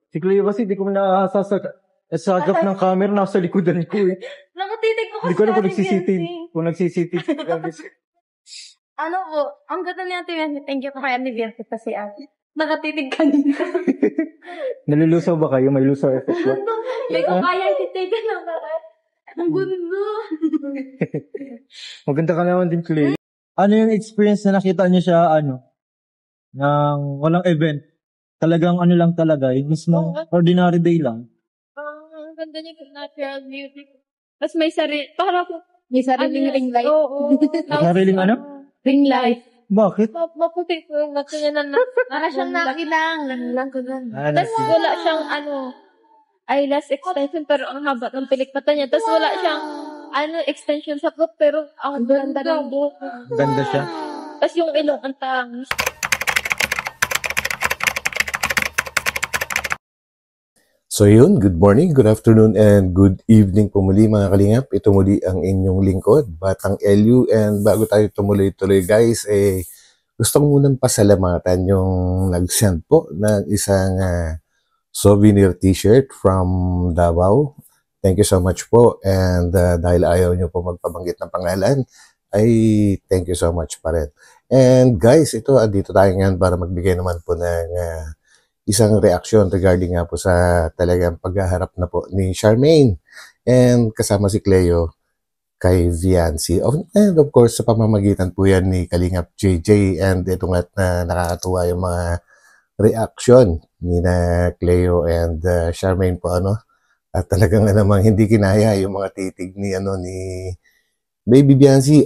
Si Cleo kasi di ko nasasagap ng camera, nasa likodan ko eh. Nakatitig ko Hindi kasi ko alam kung Ate nagsisitid. Biancy. Kung nagsisitid. Ano po, ang ganda ni Ate Biancy. Thank you po kay Ate Biancy kasi ate. Nakatitig kanina. Nalulusaw ba kayo? May lusaw effect ba? Hindi ko kaya titigan lang ba? Ang gundo. Maganda ka naman din, Cleo. Ano yung experience na nakita niyo siya, ng walang event? Talagang ano lang talaga, yung mismo ordinary day lang. Ang ganda niya ng natural beauty. Tapos may may sariling Ano, ring light. Oo. May sariling ano? Ring light. Bakit? Maputi po yung mata niya na Para siyang nakilang. Lang ko lang. Tapos wala siyang eyelash extension pero ang haba ng pilikpata niya. Tapos wala siyang extension sa buhok pero ang ganda ng buhok. Ganda siya. Tapos yung ilong ang tangos. So yun, good morning, good afternoon, and good evening po muli mga kalingap. Ito muli ang inyong lingkod, Batang LU. And bago tayo tumuloy-tuloy guys, gusto ko munang pasalamatan yung nag-send po ng isang souvenir t-shirt from Davao. Thank you so much po. And dahil ayaw nyo po magpabanggit ng pangalan, ay thank you so much pa rin. And guys, dito tayo ngayon para magbigay naman po ng isang reaksyon regarding nga po sa talagang paghaharap na po ni Charmaine and kasama si Cleo kay Viancy. And of course, sa pamamagitan po yan ni Kalingap JJ, and ito nga na nakakatuwa yung mga reaction ni na Cleo and Charmaine po at talagang namang hindi kinaya yung mga titig ni Baby Viancy.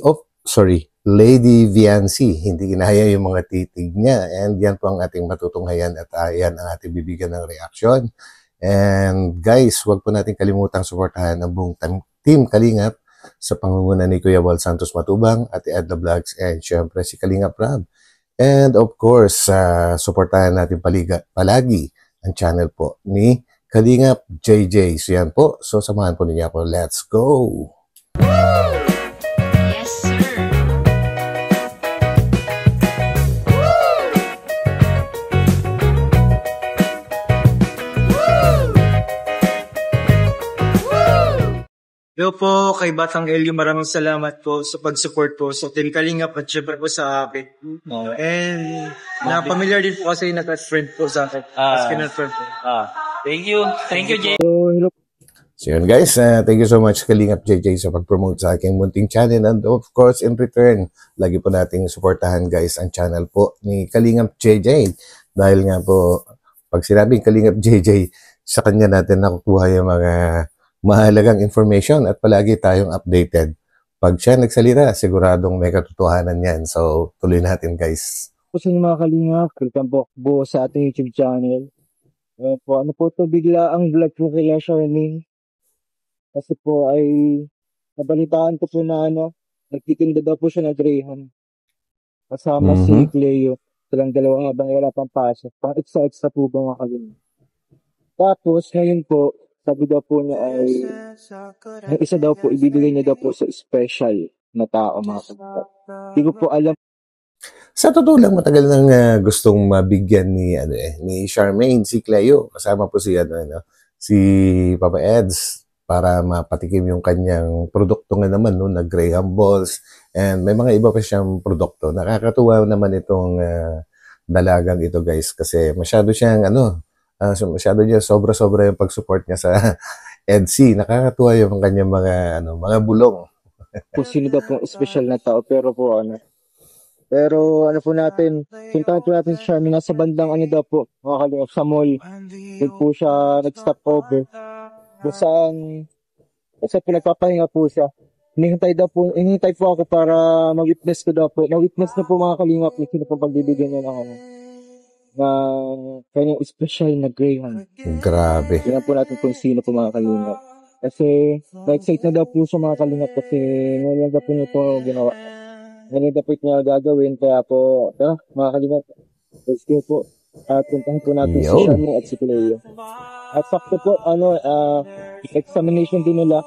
Lady Viancy, hindi kinaya yung mga titig niya, and yan po ang ating matutunghayan at yan ang ating bibigyan ng reaksyon. And guys, huwag po natin kalimutang suportahan ang buong team Kalingap sa pangunguna ni Kuya Wal Santos Matubang, Ate Edna Vlogs, and syempre si Kalingap Rab. And of course, suportahan natin palagi ang channel po ni Kalingap JJ. So yan po, so samahan po ninyo ako. Let's go! Hello po kay Batang LU, maraming salamat po sa pag-support po sa Team Kalingap at syempre po sa akin. And na-familiar din po kasi naka-friend po sa akin. Thank you. Thank you, Jay. So yun guys, thank you so much Kalingap JJ sa pag-promote sa aking munting channel, and of course in return, lagi po nating suportahan guys ang channel po ni Kalingap JJ, dahil nga po pag sinabing Kalingap JJ, sa kanya natin nakukuha yung mga mahalagang information at palagi tayong updated. Pag siya nagsalita, siguradong may katotohanan yan. So, tuloy natin guys. Po sa inyo mga Kalingap, welcome po sa ating YouTube channel. Ano po to, bigla ang vlog po kay Charmaine. Kasi po ay nabalitaan ko po na nagtitinda daw po siya na Graham. Kasama si Cleo. Silang dalawa habang wala pang pasok. Pang extra po ba mga Kalingap. Tapos, ngayon po, sabi daw po niya ay ang isa daw po, ibibigay niya daw po sa special na tao mga Kalingap. Hindi ko po alam. Sa totoo lang, matagal nang gustong mabigyan ni Charmaine si Cleo. Kasama po si Papa Eds para mapatikim yung kanyang produkto nga naman na Graham Balls, and may mga iba pa siyang produkto. Nakakatuwa naman itong dalagang ito guys, kasi masyado siyang masyado niya sobra-sobra yung pag-support niya sa EDC. Nakakatuwa yung kanyang mga bulong. Kung sino daw po special na tao, pero po Pero po natin, puntahan po natin si Charmaine nasa bandang daw po, mga Kalingap, sa mall. Doon po siya nag-stop over. Doon saan po nagpapahinga po siya. Hinihintay po ako para ma-witness ko daw po. Na-witness na po mga Kalingap kung sino po pagbibigyan niya ng kanyang special na Graham. Grabe. Tingnan po natin kung sino po mga Kalingap. Kasi na-excite na daw po siya mga Kalingap kasi ngayon daw po niya ito ginawa. Ngayon daw po ito niya gagawin. Kaya po, mga Kalingap, let's go po. At puntahan po natin si Charmaine at si Cleo. At sakto po, examination din nila.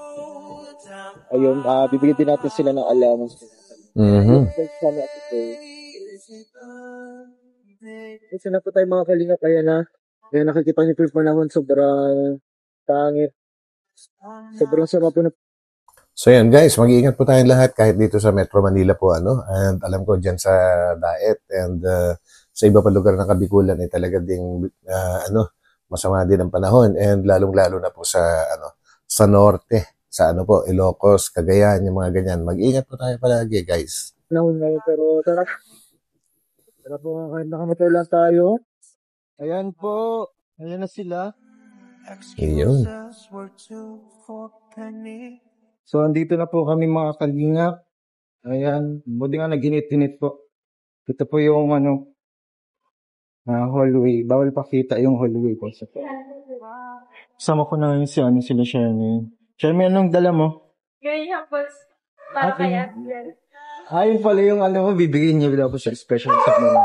Ayun, bibigyan din natin sila ng allowance. Charmaine at si Cleo. Kasi na po tayo mga Kalingap, kaya Kaya nakikita niyo po yung panahon, sobrang pangit. Sobrang sama po na. So yan guys, mag-iingat po tayong lahat kahit dito sa Metro Manila po and alam ko dyan sa Daet and sa iba pa lugar ng Kabikulan ay talaga ding masama din ang panahon and lalong-lalo na po sa norte, sa Ilocos, Cagayan, yung mga ganyan. Mag-iingat po tayo palagi guys. Panahon ngayon, pero tara. Tara po, kahit nakamatay lang tayo. Ayan po. Ayan na sila. Iyon. So, andito na po kami mga kalingap. Ayan. Buti nga nag-init-init po. Ito po yung hallway. Bawal pakita yung hallway po. Sama ko na ngayon sila Sherman. Sherman, anong dala mo? Ganyan po. Para Okay. kaya. Ayun pala yung bibigyan niya daw po siya. Special someone.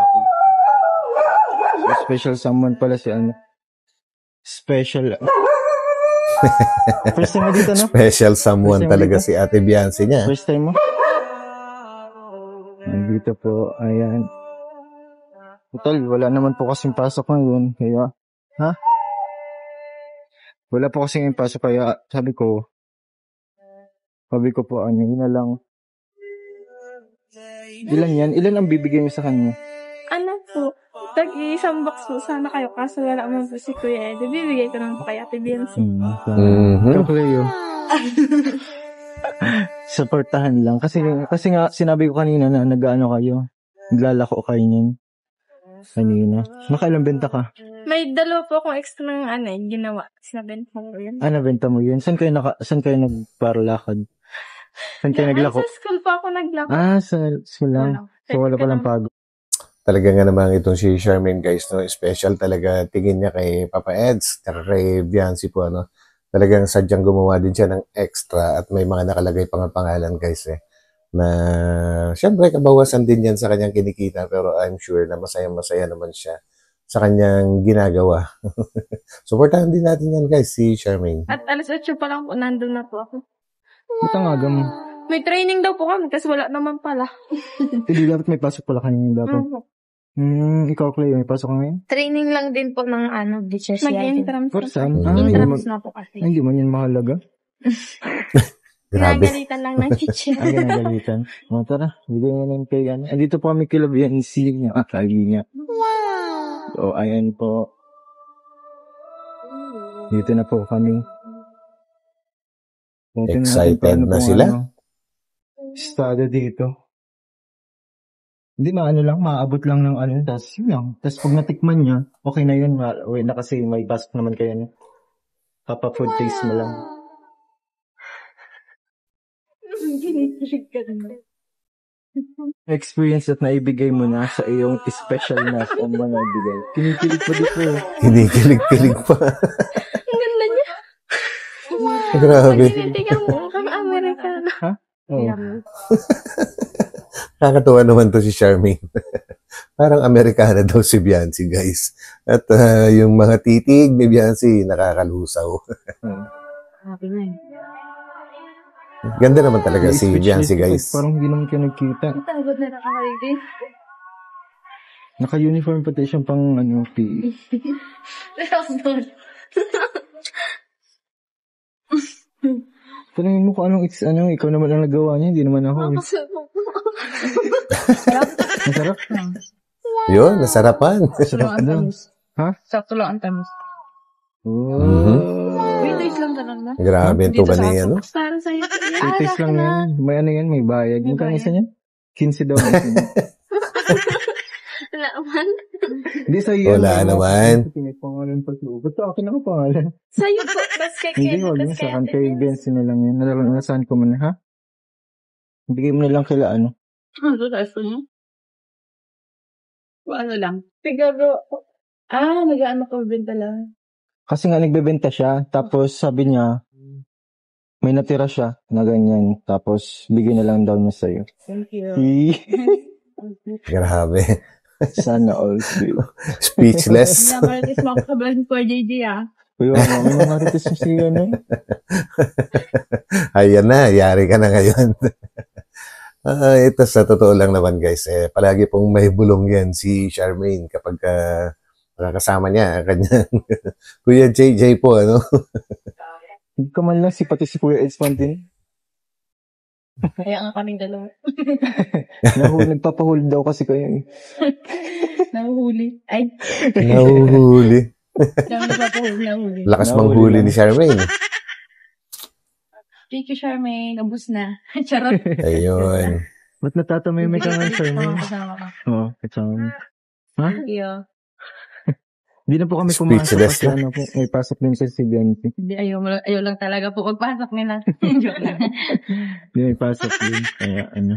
Special someone pala si Special. First time mo dito, no? Special someone First time talaga dito? si Ate Biancy niya. First time mo? Nandito po, ayan. Total, wala naman po kasing pasok ngayon, kaya, wala po kasing pasok, kaya sabi ko po, yun na lang. Ilan yan? Ilan ang bibigyan mo sa kanya? Ano po? Tag-isang box po sana kayo kaso wala naman po si Kuya Eddie. Bibigay ko naman po kay Ate Biancy. Mhm. Cleo. Supportahan lang. Kasi nga, sinabi ko kanina na nag-ano kayo. Naglalako kayo niyan. Kanina. Nakailang benta ka? May dalawa po akong extra ng ginawa. Sinabenta ko yun. Nabenta mo yun? Saan kayo nagparalakad? Saan kayo naglako? Sa school po ako naglako. Sa school lang. So, wala palang pagod. Talaga nga naman itong si Charmaine guys, no? Special talaga tingin niya kay Papa Eds, kay Biancy po, Talagang sadyang gumawa din siya ng extra at may mga nakalagay pang pangalan guys na syempre kabawasan din yan sa kanyang kinikita pero I'm sure na masaya-masaya naman siya sa kanyang ginagawa. Supportahan din natin yan guys, si Charmaine. At alas 8 pa lang po, nandun na po ako. Ba't ang aga mo? May training daw po kami kasi wala naman pala. Hindi dapat may pasok pala kanina dapat. Ikaw, Cleo, may pasok ka ngayon? Training lang din po ng BCS. Mag-intrams For na. saan? Intrams na po kasi. Hindi man yan mahalaga. Grabe. Ginagalitan lang ng teacher. Ay, ginagalitan. Tara, bigyan mo lang kay andito po kami kila Biancy niya. Kagi niya. Wow! So, ayan po. Dito na po kami. Excited na sila? Estado dito. Hindi maabot lang ng tapos yun lang. Tapos pag natikman niya, okay na yun. Okay na kasi may pasok naman kayo. Papa food taste mo lang. Experience at naibigay mo na sa iyong special na mga naibigay. Kinikilig pa dito. Kinikilig pa. Ang ganda niya. Grabe. Tinitingnan mo kang Amerikano. Oo. Nakakatuwa naman to si Charmaine. Parang Amerikana daw si Biancy, guys. At yung mga titig ni Biancy, nakakalusaw. Happy na eh. Ganda naman talaga si Biancy, guys. Parang hindi naman kayo nagkita. Tagod na nakakaligid. Naka-uniform pati siyang pang PE. Tanungin mo kung ikaw naman ang nagawa niya, hindi naman ako. Masarap. Yun, nasarapan. Masarap daw. Ha? Sakto lang ang tamis. Wait, taste lang talaga. Grabe ito ba niya, no? Para sa'yo. Taste lang yan. May bayad. Yung kang isa niya? 15 daw. Wala naman. Hindi sa'yo. Wala naman. Pangalan pa ito. Ba't sa akin ako pangalan? Sa'yo po. Bas kay Hindi, Ken. wag Bas mo kay sa akin. Ate Kay Vince. Benson na lang yan. Nasaan ko man, ha? Bigay mo na lang kila Ano tayo mo? Ano lang? Siguro. Nag-ano ko benta lang. Kasi nga nagbebenta siya. Tapos sabi niya, may natira siya na ganyan. Tapos bigyan na lang daw niya sa'yo. Thank you. Grabe. Sana all sweet. Speechless. Namaritis mo ako kabahan ko, JJ Uy, may namaritis mo siya na. Ayan na, yari ka na ngayon. Ito sa totoo lang naman guys, palagi pong may bulong yan si Charmaine kapag Kasama niya, kanyang Kuya JJ po, ano? Hindi ka man lang pati si Kuya Edsman din. Kaya nga kaming dalawa. Nagpapahuli daw kasi kayo eh. Nahuhuli. Ay, Nahuhuli. dami nagpapahuli. Lakas Nahuli manghuli lang. ni Charmaine. Thank you, Charmaine. Ubus na. Charot. Ayun. Ba't natatamay ka nga, Charmaine? Kasama ka. Oo, kasama. Ha? Iyo. Hindi na po kami pumasok Speechless kasi na. ano po, may pasok din sa estudyante. Hindi, ayaw lang talaga po pagpasok nila. Joke lang. Hindi may pasok din. Kaya ano.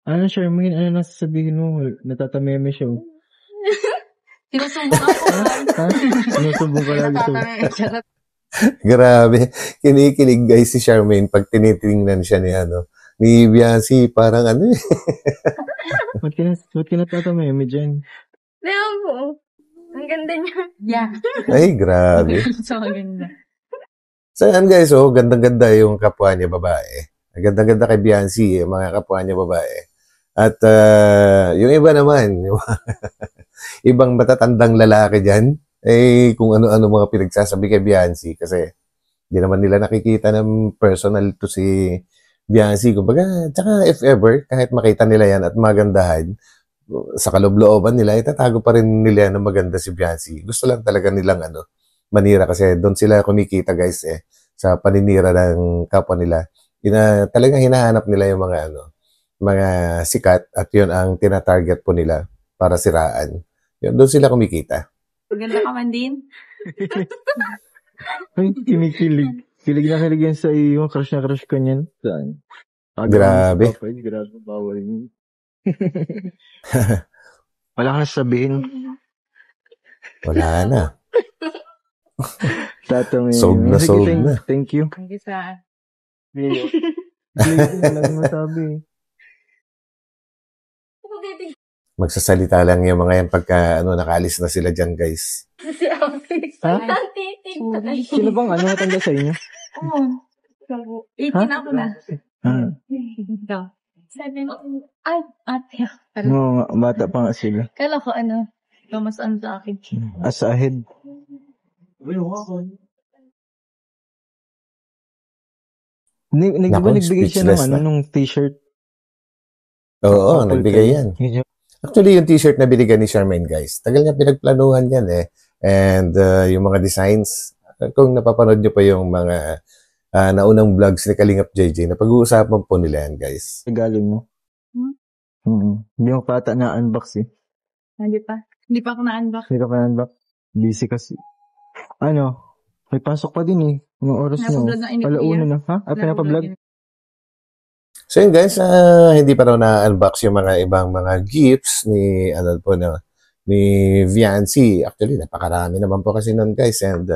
Ano, Charmaine, ano nasasabihin mo? Natatameme siya. Oh. Sinusumbong ako. Ha? Sinusumbong ka lagi siya. Charot. Grabe. Kinikilig guys si Charmaine pag tinitingnan siya ni ni Biancy. Parang ano eh. Ba't ka natatameme dyan? Diyan po. Ang ganda niya. Yeah. Ay, grabe. So, maganda. So yan guys, gandang-ganda yung kapwa niya babae. Gandang-ganda kay Biancy, mga kapwa niya babae. At yung iba naman, yung ibang matatandang lalaki dyan, kung ano-ano mga pinagsasabi kay Biancy. Kasi hindi naman nila nakikita ng personal to si Biancy. Kumbaga, tsaka if ever, kahit makita nila yan at magandahan, sa kaloob-looban nila, itatago pa rin nila na maganda si Biancy. Gusto lang talaga nilang manira kasi doon sila kumikita guys sa paninira ng kapwa nila. Talagang hinahanap nila yung mga sikat at yun ang tinatarget po nila para siraan. Yun, doon sila kumikita. Maganda ka man din. Ay, kinikilig. Kilig na kilig yan sa iyo. Crush na crush ka niyan. Saan? Grabe. Grabe, bawal mo. Wala ka na sabihin. Wala na. Tatameme. Sold na, Sige, sold na. Thank you. Thank you sa... Hindi, wala naman masabi. Magsasalita lang yung mga yan pagka nakaalis na sila dyan guys. Si Ate. Ha? Ang titig. Sino bang matanda sa inyo? Oo. 18 ako na. Ah, Ikaw. 17. Ay, ate. no, bata pa nga sila. Kala ko ikaw mas sa akin. As ahead. Di ba Nako, nagbigay siya speechless ng na. nung t-shirt? Oo, Couple nagbigay kayo. yan. Yun yung- Actually, yung t-shirt na binigyan ni Charmaine, guys, tagal niya pinagplanuhan yan And yung mga designs, kung napapanood niyo pa yung mga naunang vlogs ni Kalingap JJ, napag-uusapan po nila yan, guys. Galing mo. Hindi mo pa ata na-unbox eh. Hindi pa. Hindi pa ako na-unbox. Hindi ka pa na-unbox. Busy kasi. May pasok pa din eh. Anong oras nyo? Pinapablog na ini ko Alauna yan. na, ha? Pinapablog? So yun guys, hindi pa raw na-unbox yung mga ibang mga gifts ni ni Viancy. Actually, napakarami naman po kasi nun guys, and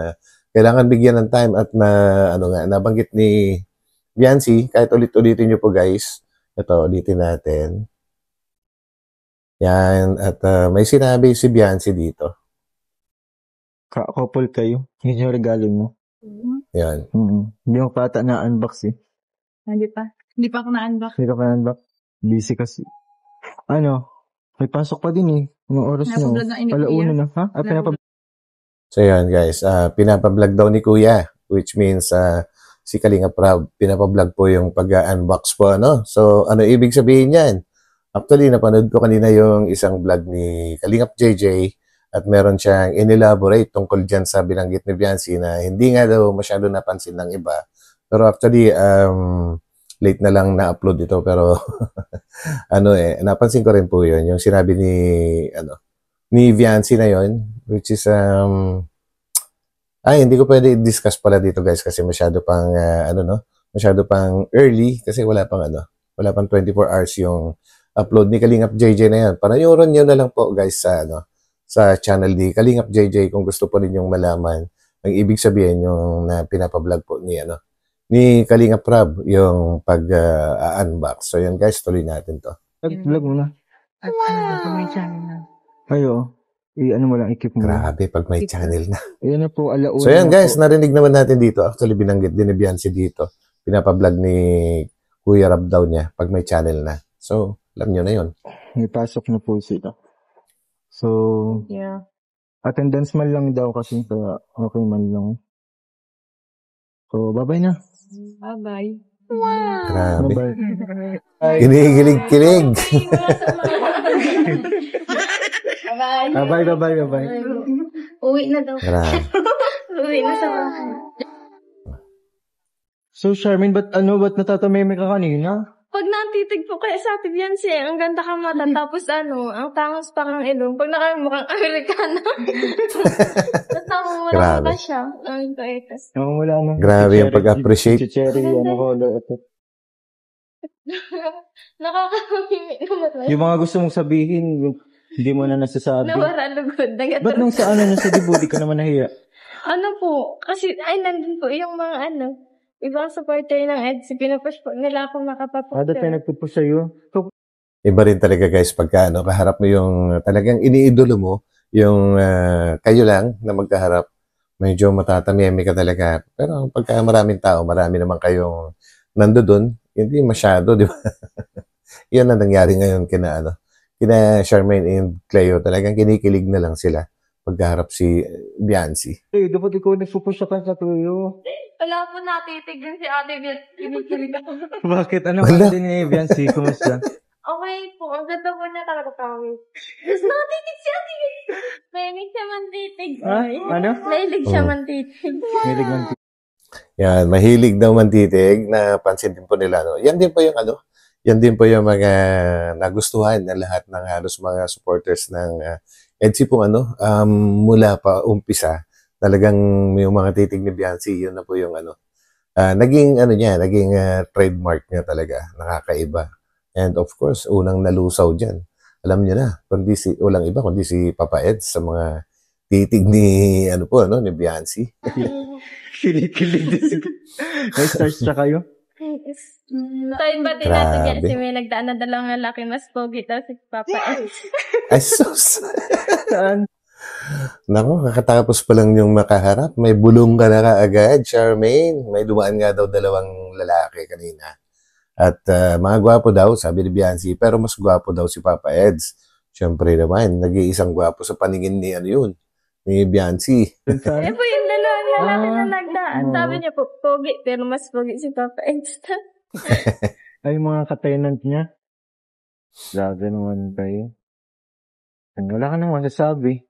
kailangan bigyan ng time at nabanggit ni Viancy, kahit ulit-ulitin nyo po guys. Ito, ulitin natin. Yan, at may sinabi si Viancy dito. Couple kayo. Yun yung regalo mo. Yan. Hindi mo pa ata na-unbox eh. Hindi pa. Hindi pa ako na-unbox. Hindi ka pa na-unbox. Busy kasi. May pasok pa din eh. Anong oras nyo? Pinapablog na ini ko Alauna yan. na, ha? Pinapablog. So yan guys, pinapablog daw ni Kuya, which means si Kalingap Rab, pinapablog po yung pag-unbox po, So ano ibig sabihin yan? Actually, napanood ko kanina yung isang vlog ni Kalingap JJ at meron siyang inelaborate tungkol dyan sa binanggit ni Biancy na hindi nga daw masyado napansin ng iba. Pero actually, late na lang na-upload ito pero napansin ko rin po yun. Yung sinabi ni Viancy na yon, which is hindi ko pwede i-discuss pala dito guys kasi masyado pang masyado pang early kasi wala pang 24 hours yung upload ni Kalingap JJ na yan. Panoorin niyo na lang po guys sa channel ni Kalingap JJ kung gusto po ninyong malaman ang ibig sabihin yung pinapablog po ni Kalingap Rab yung pag-unbox. So yan guys, tuloy natin to. Vlog mo na. At may channel na. Ayo. Mo lang, i-keep mo. Grabe pag may channel na. Ayan na po, alauna. So yan na guys, po. narinig naman natin dito. Actually, binanggit din ni Biancy dito. Pinapablog ni Kuya Rab daw niya pag may channel na. So, alam nyo na yun. May pasok na po sila. So, Yeah. Attendance man lang daw kasi kaya okay man lang. So, bye-bye na. Bye-bye. Grabe. Bye-bye. Kinikilig-kilig. Bye-bye. Bye-bye. Uwi na daw. Grabe. Uwi na sa bahay. So, Charmaine, ba't natatameme ka kanina? Pag natitig po kaya sa Ate Biancy, ang ganda ka mata, tapos ang tangos pa kang ilong. Pag nakamukhang Amerikano. Natama mo lang Grabe. ba siya? Ang kaitas. Wala na. Grabe yung pag-appreciate. Si Cherry, color. Nakakahimik naman. Yung mga gusto mong sabihin, hindi mo na nasasabi. Nawara lugod. Ba't nung sa sa debut, di ka naman nahiya? Ano po? Kasi, nandun po yung mga ibang supporter ng EDSA. Pinupush po nila ako makapapag. Dati nagpupush sa'yo. So, Iba rin talaga guys pagka kaharap mo yung talagang iniidolo mo, yung kayo lang na magkaharap, medyo matatamyemi ka talaga. Pero pagka maraming tao, marami naman kayong nandoon, hindi masyado, di ba? Yan ang nangyari ngayon kina Charmaine and Cleo. Talagang kinikilig na lang sila pagkaharap si Biancy. dapat ikaw nagpupush ka sa tuyo. Wala po natitignan si Ate Biancy. Kinikilig ako. Bakit? Ano Wala. ka din ni Biancy? Kumusta? Okay po. Ang ganda po niya talaga kami. Tapos natitig si Ate Biancy. Mahilig siya mantitig. Ha? Ano? Mahilig siya mantitig. Hilig ng Yan, mahilig daw mantitig, napansin din po nila. Yan din po yung yan din po yung mga nagustuhan ng lahat ng halos mga supporters ng EDSA po mula pa umpisa. Talagang yung mga titig ni Biancy, yun na po yung naging trademark niya talaga, nakakaiba. And of course, unang nalusaw dyan. Alam niyo na, walang iba kundi si Papa Eds sa mga titig ni ni Biancy. Kilig din si... May stars siya kayo? So, iba din natin yan. Grabe. Kasi may nagdaan na dalawang lalaki. Mas pogi daw si Papa Eds. Ay, sus! Saan? Nako, kakatapos pa lang yung makaharap. May bulong ka na kaagad, Charmaine. May dumaan nga daw dalawang lalaki kanina. At mga gwapo daw, sabi ni Biancy, pero mas gwapo daw si Papa Eds. Siyempre naman, nag-iisang gwapo sa paningin ni ni Biancy. Saan? Eh po yung dalawang lalaki na nagdaan. oo. Sabi niya po, pogi. Pero mas pogi si Papa Eds. Ay, mga ka-tenant niya. Grabe naman kayo. Wala ka nang masasabi.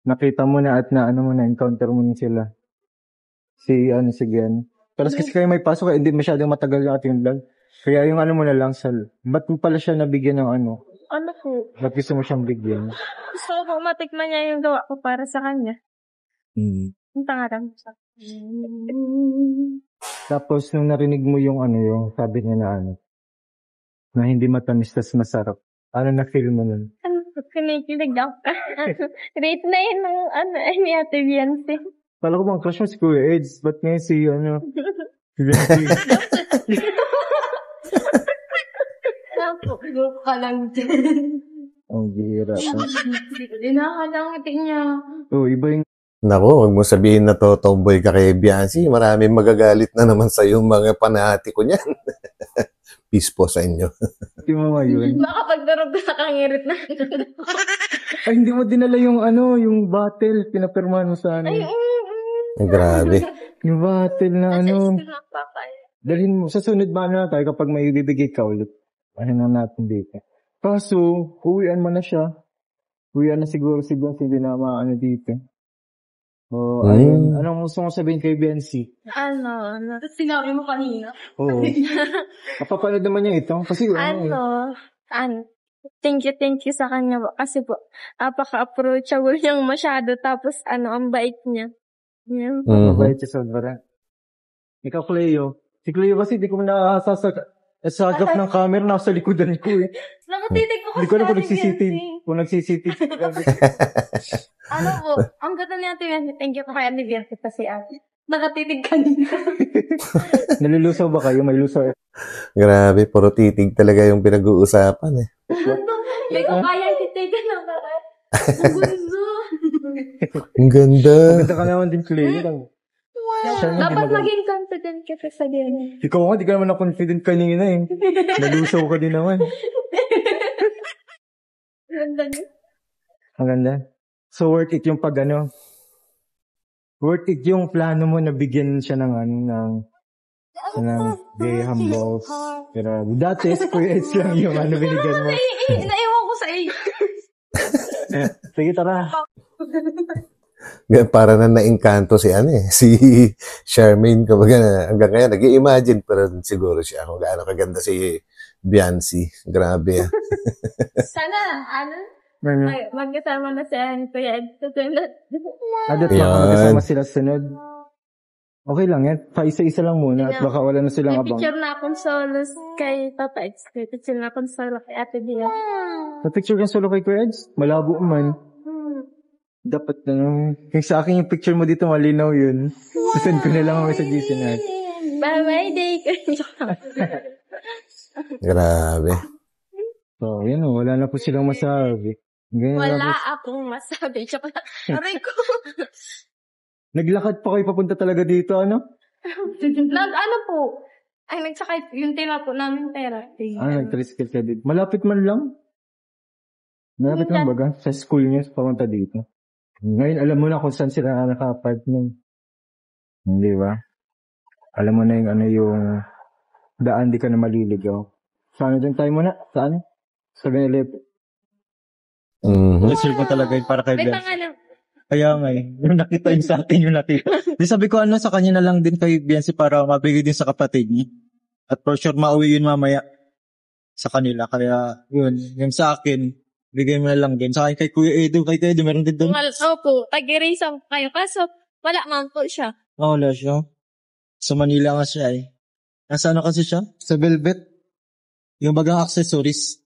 Nakita mo na at encounter mo na sila. Si Gen. Pero kasi kayo may pasok, hindi masyadong matagal yung ating vlog. Kaya yung mo na lang, ba't mo pala siya nabigyan ng Ano po? Ba't gusto mo siyang bigyan? Gusto ko matikman niya yung gawa ko para sa kanya. Ang tangarang sa Tapos, nung narinig mo yung yung sabi niya na hindi matamis, tas masarap. Ano na-feel mo nun? kinikilig ako. Rate na yun ng ni Ate Biancy. Kala ko bang crush mo si Kuya Eds? Ba't ngayon si si Biancy? Napo, ka lang din. Ang bihira. Dinakalangitin niya. Iba yung Nako, huwag mo sabihin na to tomboy ka kay Biancy. Maraming magagalit na naman sa yung mga panahati ko niyan. Peace po sa inyo. mo ngayon. Baka pagdarog na kangirit na. Ay, hindi mo dinala yung yung battle. Pinapirmahan mo sa Ay, Grabe. Yung battle na Papay. dalhin mo. Sa sunod ba tayo kapag may ibibigay ka ulit? Ano na natin dito. Kaso, uwian mo na siya. Uwian na siguro hindi na dito. Ayun. Anong gusto mo sabihin kay Biancy? Sinabi mo kanina. Oo. Kapapanood naman niya ito. Kasi Thank you sa kanya po. Kasi po, apaka-approachable niyang masyado. Tapos, ang bait niya. Yan. mabait siya sobra. Ikaw, Cleo. Si Cleo kasi di ko nasasagap ng camera. Nasa likodan ko eh. Nakatitig ko Hindi ko alam kung nagsisitid. Ano po, ang ganda ni Ate Biancy. Thank you po kay Ate Biancy kasi nakatitig kanina. Nalulusaw ba kayo? May lusaw. Grabe, puro titig talaga yung pinag-uusapan eh. Hindi ko kaya titigan na ba? Ang gusto. Ang ganda. Maganda ka naman din, Cleo. Dapat maging confident ka sa ganyan. Ikaw nga, di ka naman na-confident kanina eh. Nalusaw ka din naman. Ganda niya. Ang ganda. So worth it yung worth it yung plano mo na bigyan siya ng ng Graham balls. Pero dati, squares lang yung binigyan mo. Naiwan ko sa iyo. Sige, tara. Para na naengkanto si Charmaine. Kumbaga, hanggang ngayon, nag-i-imagine pa rin siguro siya kung gaano kaganda si Biancy. Grabe. Sana, magkasama na si Kuya Ed. Adat makakasama sila sunod. Okay lang yan. Isa-isa lang muna at baka wala na silang abang. Picture na akong solo kay Papa Ed. Picture na akong solo kay Ate Dia. Sa-picture kang solo kay Kuya Ed? Malabo man. Dapat na. Kaya sa akin yung picture mo dito malinaw yun. Sasend ko na lang ako sa GC na. Bye-bye day. Grabe. So, yun o. Wala na po silang masabi. Ganyan Wala lang akong masabi. Aray ko. Naglakad pa kayo papunta talaga dito, ano? Ano po? Ay, nagsakay yung tira po namin pera. Nag-tricycle ka dito. Malapit man lang. Malapit lang baga. Sa school niyo, papunta dito. Ngayon, alam mo na kung saan sila nakapartner. Hindi ba? Alam mo na yung daan, di ka na maliligaw. Saan dyan tayo muna? Saan? Sa Ganilip. Sir ko talaga yun para kay May Biancy. pangalan. Kaya nga yung nakita yun sa akin, yung nakita. Di sabi ko sa kanya na lang din kay Biancy para mabigay din sa kapatid niya. At for sure, mauwi yun mamaya sa kanila. Kaya yung sa akin, bigay mo na lang din. Sa akin kay Kuya Edo, meron din doon. Opo, tag-erase kayo. Kaso, wala man po siya. Wala siya. Sa Manila nga siya eh. Nasa kasi siya? Sa Velvet. Yung bagang accessories.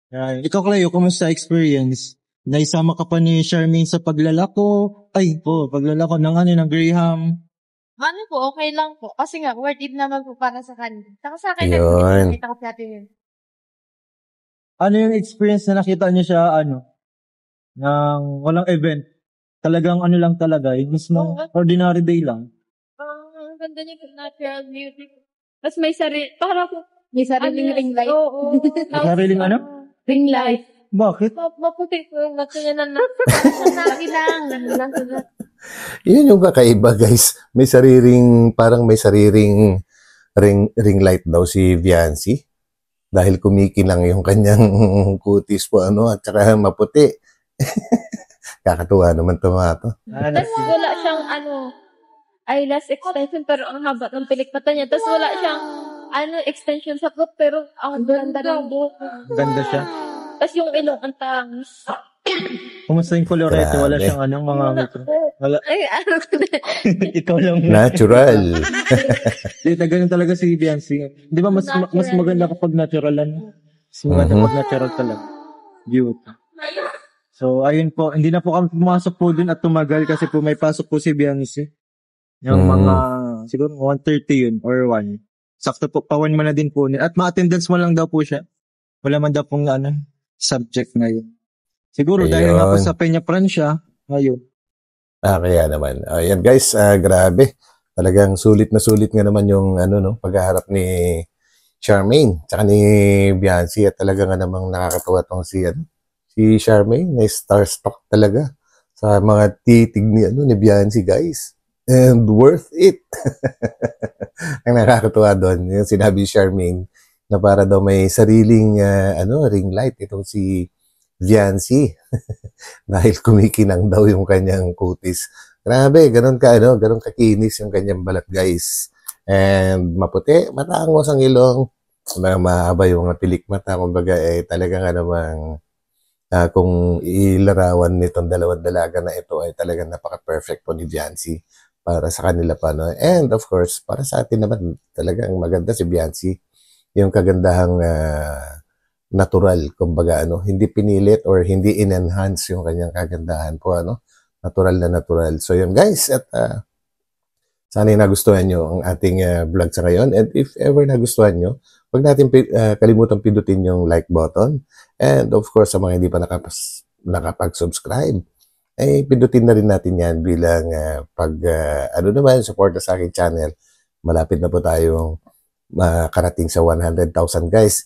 Ikaw, Cleo, kumusta experience? Naisama ka pa ni Charmaine sa paglalako ng Graham. Ano po, okay lang po. Kasi nga, worth it naman po para sa kanila. Saka sa akin, Yun. nakita ko sa atin yun. Ano yung experience na nakita niyo siya, ng walang event? Talagang lang talaga, yung mismo ordinary day lang. Ang ganda niya, natural beauty. Tapos may sariling ring light. Oo. Sariling Ring light. Bakit? Maputi po yung nato niya na nakilang. Yun yung kakaiba, guys. Parang may sariring ring light daw si Biancy. Dahil kumikinang yung kanyang kutis po, at saka maputi. Kakatuwa naman ito. Tapos wala siyang eyelash extension pero ang haba ng pilik mata niya. Tapos wala siyang extension sa buhok pero ang ganda ng buhok. Ganda siya. Tapos yung ilong ang tangis. Kumusta yung kolorete? Wala Grabe. siyang mga metro. Wala. Ay, Ikaw lang. Natural. Di, ganun talaga si Biancy. Di ba mas maganda kapag naturalan? Mas maganda kapag natural talaga. Beauty. So, ayun po. Hindi na po kami pumasok po dun at tumagal kasi po may pasok po si Biancy. Yung mga, siguro 1:30 yun or 1. Sakto po, pawan mo na din po. At ma-attendance mo lang daw po siya. Wala man daw pong subject ngayon. Siguro dahil nga po sa Peña Francia, ayun. Kaya naman. Ayan guys, grabe. Talagang sulit na sulit nga naman yung paghaharap ni Charmaine tsaka ni Biancy at talaga nga namang nakakatawa tong si Charmaine na starstruck talaga sa mga titig ni Biancy, guys. And worth it. Ang nakakatawa doon, yung sinabi ni Charmaine na para daw may sariling ring light itong si Biancy. Dahil kumikinang daw yung kanyang kutis. Grabe, ganun kakinis yung kanyang balat, guys. And maputi, matangos ang ilong, mahaba yung pilik mata, kumbaga talaga nga namang kung ilarawan nitong dalawang dalaga na ito ay talagang napaka-perfect po ni Biancy para sa kanila pa, no? And of course, para sa atin naman, talagang maganda si Biancy. Yung kagandahang natural, kumbaga hindi pinilit or hindi in-enhance yung kanyang kagandahan po, natural na natural. So yun guys, at sana nagustuhan nyo ang ating vlog sa ngayon, and if ever nagustuhan nyo, huwag natin kalimutang pindutin yung like button, and of course sa mga hindi pa nakapag-subscribe, pindutin na rin natin yan bilang support sa aking channel. Malapit na po tayong makarating sa 100,000 guys.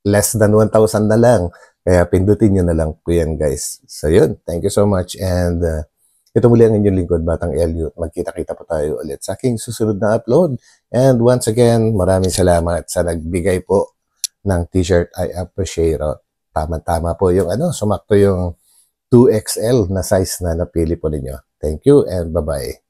Less than 1,000 na lang. Kaya pindutin nyo na lang po yan, guys. So yun, thank you so much. And ito muli ang inyong lingkod, Batang Elliot. Magkita-kita po tayo ulit sa aking susunod na upload. And once again, maraming salamat sa nagbigay po ng t-shirt. I appreciate it. Tama-tama po yung sumakto yung 2XL na size na napili po ninyo. Thank you and bye-bye.